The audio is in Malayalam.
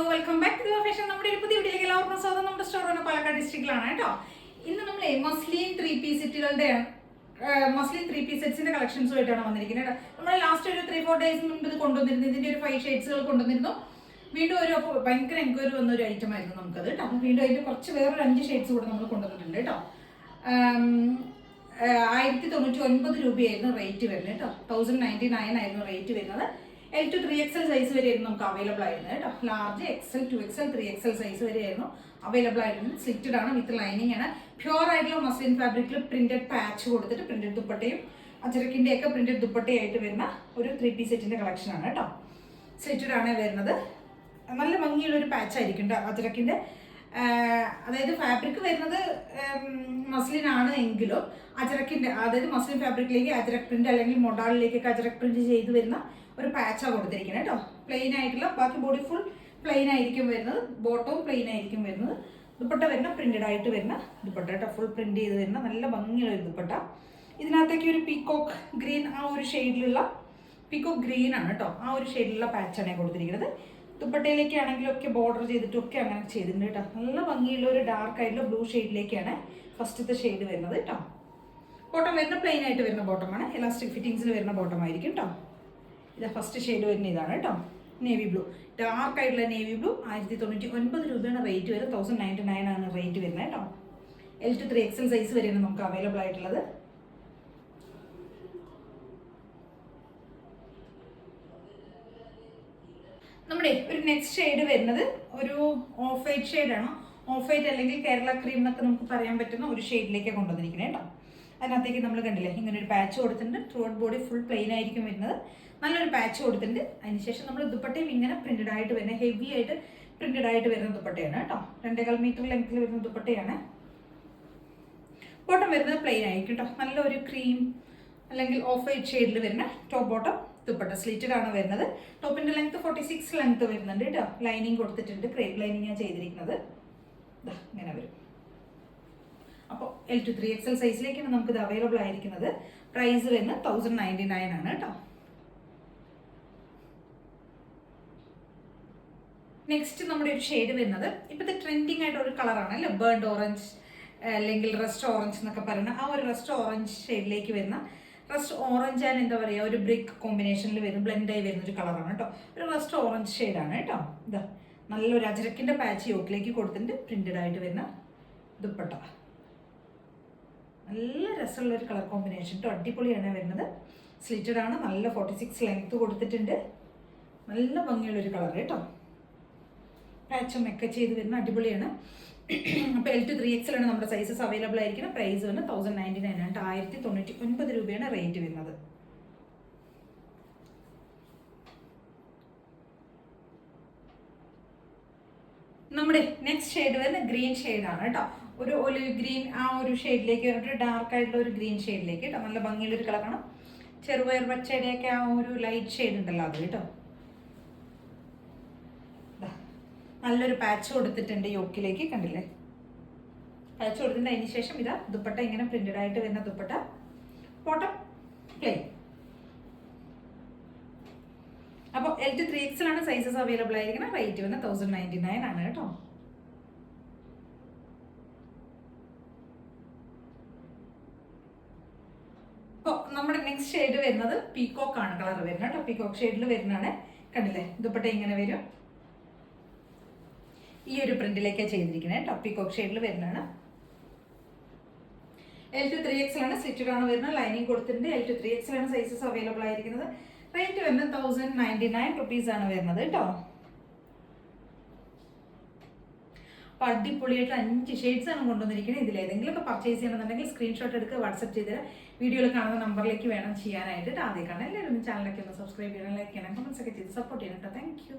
Welcome back to fashion. നമ്മുടെ ഒരു പുതിയ വീഡിയോയിലേക്ക് എല്ലാവർക്കും സ്വാഗതം. നമ്മുടെ സ്റ്റോർ പാലക്കാട് ഡിസ്ട്രിക്റ്റിലാണ് കേട്ടോ. ഇന്ന് നമ്മൾ മസ്ലിൻ ത്രീ പീസ് സെറ്റുകളുടെ മസ്ലിൻ ത്രീ പീസ് സെറ്റ്സിന്റെ കളക്ഷൻസുമായിട്ടാണ് വന്നിരിക്കുന്നത്. നമ്മൾ ലാസ്റ്റ് ഒരു 3-4 ഡേയ്സ് മുമ്പ് ഇത് കൊണ്ടുവന്നിരുന്നു. ഇതിന്റെ ഒരു 5 ഷെയ്ഡ്സുകൾ കൊണ്ടുവന്നിരുന്നു. വീണ്ടും ഒരു ഭയങ്കര എൻക്വയറി വന്ന ഒരു ഐറ്റം ആയിരുന്നു നമുക്കത് കേട്ടോ. വീണ്ടും അതിന്റെ കുറച്ച് വേറൊരു 5 ഷെയ്ഡ്സ് കൂടെ നമ്മൾ കൊണ്ടുവന്നിട്ടുണ്ട് കേട്ടോ. 1099 രൂപയായിരുന്നു റേറ്റ് വരുന്നത് കേട്ടോ. 1099 ആയിരുന്നു റേറ്റ് വരുന്നത്. L to 3XL സൈസ് വരെയായിരുന്നു നമുക്ക് അവൈലബിൾ ആയിരുന്നത് കേട്ടോ. Large XL 2XL 3XL size വരെയായിരുന്നു അവൈലബിൾ ആയിരുന്നു. സ്ലിറ്റഡ് ആണ്, വിത്ത് ലൈനിങ് ആണ്. പ്യുവർ ആയിട്ടുള്ള മസ്ലിൻ ഫാബ്രിക്കിൽ പ്രിന്റഡ് പാച്ച് കൊടുത്തിട്ട് പ്രിന്റഡ് ദുപ്പട്ടയും അജരക്കിന്റെ ഒക്കെ പ്രിന്റഡ് ദുപ്പട്ടയായിട്ട് വരുന്ന ഒരു 3 പീസ് സെറ്റിന്റെ കളക്ഷൻ ആണ് കേട്ടോ. സ്ലിറ്റഡ് ആണ് വരുന്നത്. നല്ല ഭംഗിയുള്ള ഒരു പാച്ച് ആയിരിക്കും അജരക്കിന്റെ. അതായത് ഫാബ്രിക് വരുന്നത് മസ്ലിൻ ആണ് എങ്കിലും അജരക്കിന്റെ, അതായത് മസ്ലിൻ ഫാബ്രിക്കിലേക്ക് അജരക് പ്രിന്റ് അല്ലെങ്കിൽ മൊഡാളിലേക്കൊക്കെ അജരക് പ്രിന്റ് ചെയ്ത് വരുന്ന ഒരു പാച്ചാണ് കൊടുത്തിരിക്കുന്നത് കേട്ടോ. പ്ലെയിൻ ആയിട്ടുള്ള, ബാക്കി ബോഡി ഫുൾ പ്ലെയിൻ ആയിരിക്കും വരുന്നത്. ബോട്ടവും പ്ലെയിൻ ആയിരിക്കും വരുന്നത്. ദുപ്പട്ട വരുന്ന പ്രിന്റഡ് ആയിട്ട് വരുന്ന ദുപ്പട്ട കേട്ടോ. ഫുൾ പ്രിന്റ് ചെയ്ത് വരുന്ന നല്ല ഭംഗിയുള്ള ഒരു ദുപ്പട്ട. ഇതിനകത്തേക്ക് ഒരു പീക്കോക്ക് ഗ്രീൻ, ആ ഒരു ഷെയ്ഡിലുള്ള പീക്കോക്ക് ഗ്രീൻ ആണ് കേട്ടോ. ആ ഒരു ഷെയ്ഡിലുള്ള പാച്ചാണ് കൊടുത്തിരിക്കുന്നത്. ദുപ്പട്ടയിലേക്ക് ആണെങ്കിലും ഒക്കെ ബോർഡർ ചെയ്തിട്ടൊക്കെ അങ്ങനെ ചെയ്തിട്ടുണ്ട് കേട്ടോ. നല്ല ഭംഗിയുള്ള ഒരു ഡാർക്ക് ആയിട്ടുള്ള ബ്ലൂ ഷെയ്ഡിലേക്കാണ് ഫസ്റ്റത്തെ ഷെയ്ഡ് വരുന്നത് കേട്ടോ. ബോട്ടം വരുന്ന പ്ലെയിൻ ആയിട്ട് വരുന്ന ബോട്ടമാണ്. എലാസ്റ്റിക് ഫിറ്റിങ്സിൽ വരുന്ന ബോട്ടം ആയിരിക്കും കേട്ടോ. ഇതാ ഫസ്റ്റ് ഷെയ്ഡ് വരുന്ന ഇതാണ് കേട്ടോ. നേവി ബ്ലൂ, ഡാർക്ക് ആയിട്ടുള്ള നേവി ബ്ലൂ. 1099 രൂപയാണ് റേറ്റ് വരുന്നത്. 1099 ആണ് റേറ്റ് വരുന്നത് കേട്ടോ. L to 3XL സൈസ് വരെയാണ് നമുക്ക് അവൈലബിൾ ആയിട്ടുള്ളത്. നമ്മുടെ ഒരു നെക്സ്റ്റ് ഷെയ്ഡ് വരുന്നത് ഒരു ഓഫ് വൈറ്റ് ഷെയ്ഡാണ്. ഓഫ് വൈറ്റ് അല്ലെങ്കിൽ കേരള ക്രീം എന്നൊക്കെ നമുക്ക് പറയാൻ പറ്റുന്ന ഒരു ഷെയ്ഡിലേക്ക് കൊണ്ടുവന്നിരിക്കുന്നത് കേട്ടോ. അതിനകത്തേക്ക് നമ്മൾ കണ്ടില്ലേ, ഇങ്ങനെ ഒരു പാച്ച് കൊടുത്തിട്ടുണ്ട്. Throughout body full plain ആയിരിക്കും വരുന്നത്. നല്ലൊരു പാച്ച് കൊടുത്തിട്ടുണ്ട്. അതിനുശേഷം നമ്മൾ ദുപ്പട്ടയും ഇങ്ങനെ പ്രിന്റഡ് ആയിട്ട് വരുന്ന, ഹെവി ആയിട്ട് പ്രിന്റഡ് ആയിട്ട് വരുന്ന ദുപ്പട്ടയാണ് കേട്ടോ. 2.25 മീറ്റർ ലെങ്ത്തിൽ വരുന്ന ദുപ്പട്ടയാണ്. ബോട്ടം വരുന്നത് പ്ലെയിൻ ആയിരിക്കും കേട്ടോ. നല്ലൊരു ക്രീം അല്ലെങ്കിൽ ഓഫ് വൈറ്റ് ഷെയ്ഡിൽ വരുന്ന ടോപ്പ് ബോട്ടം ദുപ്പട്ട. സ്ലിറ്റഡ് ആണ് വരുന്നത്. ടോപ്പിന്റെ ലെങ്ത് 46 ലെങ്ത് വരുന്നുണ്ട് കേട്ടോ. ലൈനിങ് കൊടുത്തിട്ടുണ്ട്. ക്രേപ്പ് ലൈനിങ് ആണ് ചെയ്തിരിക്കുന്നത്. ഇങ്ങനെ വരും. അപ്പോൾ L to 3XL സൈസിലേക്കാണ് നമുക്കിത് അവൈലബിൾ ആയിരിക്കുന്നത്. പ്രൈസ് വരുന്നത് 1099 ആണ് കേട്ടോ. നെക്സ്റ്റ് നമ്മുടെ ഒരു ഷെയ്ഡ് വരുന്നത് ഇപ്പോഴത്തെ ട്രെൻഡിങ് ആയിട്ട് ഒരു കളറാണ് അല്ലേ, ബേൺഡ് ഓറഞ്ച് അല്ലെങ്കിൽ റസ്റ്റ് ഓറഞ്ച് എന്നൊക്കെ പറയുന്ന ആ ഒരു റസ്റ്റ് ഓറഞ്ച് ഷെയ്ഡിലേക്ക് വരുന്ന, റസ്റ്റ് ഓറഞ്ച് ആൻഡ് എന്താ പറയുക, ഒരു ബ്രിക്ക് കോമ്പിനേഷനിൽ വരുന്ന, ബ്ലെൻഡായി വരുന്ന ഒരു കളറാണ് കേട്ടോ. ഒരു റസ്റ്റ് ഓറഞ്ച് ഷെയ്ഡാണ് കേട്ടോ. ഇതാ നല്ലൊരു അജരക്കിന്റെ പാച്ച് യോക്കിലേക്ക് കൊടുത്തിട്ട് പ്രിന്റഡ് ആയിട്ട് വരുന്ന ദുപ്പട്ട. നല്ല രസമുള്ള ഒരു കളർ കോമ്പിനേഷൻ കേട്ടോ. അടിപൊളിയാണ് വരുന്നത്. സ്ലിറ്റഡ് ആണ്. നല്ല 46 ലെങ്ത് കൊടുത്തിട്ടുണ്ട്. നല്ല ഭംഗിയുള്ളൊരു കളർ കേട്ടോ. പാച്ചും ഒക്കെ ചെയ്ത് വരുന്ന അടിപൊളിയാണ്. അപ്പോൾ L to 3XL ആണ് നമ്മുടെ സൈസസ് അവൈലബിൾ ആയിരിക്കുന്നത്. പ്രൈസ് വന്ന് 1099 ആണ്. 1099 രൂപയാണ് റേറ്റ് വരുന്നത്. നമ്മുടെ നെക്സ്റ്റ് ഷെയ്ഡ് വരുന്ന ഗ്രീൻ ഷെയ്ഡാണ് കേട്ടോ. ഒരു ഒലിവ് ഗ്രീൻ, ആ ഒരു ഷെയ്ഡിലേക്ക്, ഒരു ഡാർക്ക് ആയിട്ടുള്ള ഒരു ഗ്രീൻ ഷെയ്ഡിലേക്ക് കേട്ടോ. നല്ല ഭംഗിയുള്ളൊരു കളറാണ്. ചെറുപയർ പച്ചയുടെയൊക്കെ ആ ഒരു ലൈറ്റ് ഷെയ്ഡ് ഉണ്ടല്ലോ അത് കേട്ടോ. നല്ലൊരു പാച്ച് കൊടുത്തിട്ടുണ്ട് യോക്കിലേക്ക്, കണ്ടില്ലേ, പാച്ച് കൊടുത്തിട്ടുണ്ട്. അതിന് ശേഷം ഇതാ ദുപ്പട്ട ഇങ്ങനെ പ്രിന്റഡ് ആയിട്ട് വരുന്ന ദുപ്പട്ട. Bottom plain. അപ്പോൾ L to 3XL ആണ് സൈസസ് അവൈലബിൾ ആയിരിക്കുന്നത്. റേറ്റ് വന്ന് 1099 ആണ് കേട്ടോ. അപ്പോൾ നമ്മുടെ നെക്സ്റ്റ് ഷെയ്ഡ് വരുന്നത് പീകോക്ക് ആണ് കളർ വരുന്നത് കേട്ടോ. പീകോക്ക് ഷെയ്ഡിൽ വരുന്നതാണ്. കണ്ടില്ലേ, ദുപ്പട്ട ഇങ്ങനെ വരും. ഈ ഒരു പ്രിന്റിലേക്കാണ് ചെയ്തിരിക്കുന്നത് കേട്ടോ. പീകോക്ക് ഷെയ്ഡിൽ വരുന്നതാണ്. L to 3XL ആണ്. സ്ലിറ്റഡ് ആണ് വരുന്നത്. ലൈനിങ് കൊടുത്തിട്ടുണ്ട്. L to 3XL ആണ് സൈസസ് അവൈലബിൾ ആയിരിക്കുന്നത്. റേറ്റ് വരുന്നത് 1099 റുപ്പീസ് ആണ് വരുന്നത് കേട്ടോ. അപ്പോൾ അടിപൊളിയായിട്ട് 5 ഷെയ്ഡ്സ് ആണ് കൊണ്ടുവന്നിരിക്കുന്നത്. ഇതിൽ ഏതെങ്കിലുമൊക്കെ പർച്ചേസ് ചെയ്യണമെന്നുണ്ടെങ്കിൽ സ്ക്രീൻഷോട്ട് എടുക്കുക, വാട്സ്ആപ്പ് ചെയ്ത് വീഡിയോയിൽ കാണുന്ന നമ്പറിലേക്ക് വേണം ചെയ്യാനായിട്ട്. ആദ്യം കാണാൻ എല്ലാവരും ചാനലൊക്കെ ഒന്ന് സബ്സ്ക്രൈബ് ചെയ്യണം, ലൈക്ക് ചെയ്യണം, കമൻസ് ഒക്കെ ചെയ്ത് സപ്പോർട്ട് ചെയ്യണം കേട്ടോ. Thank you.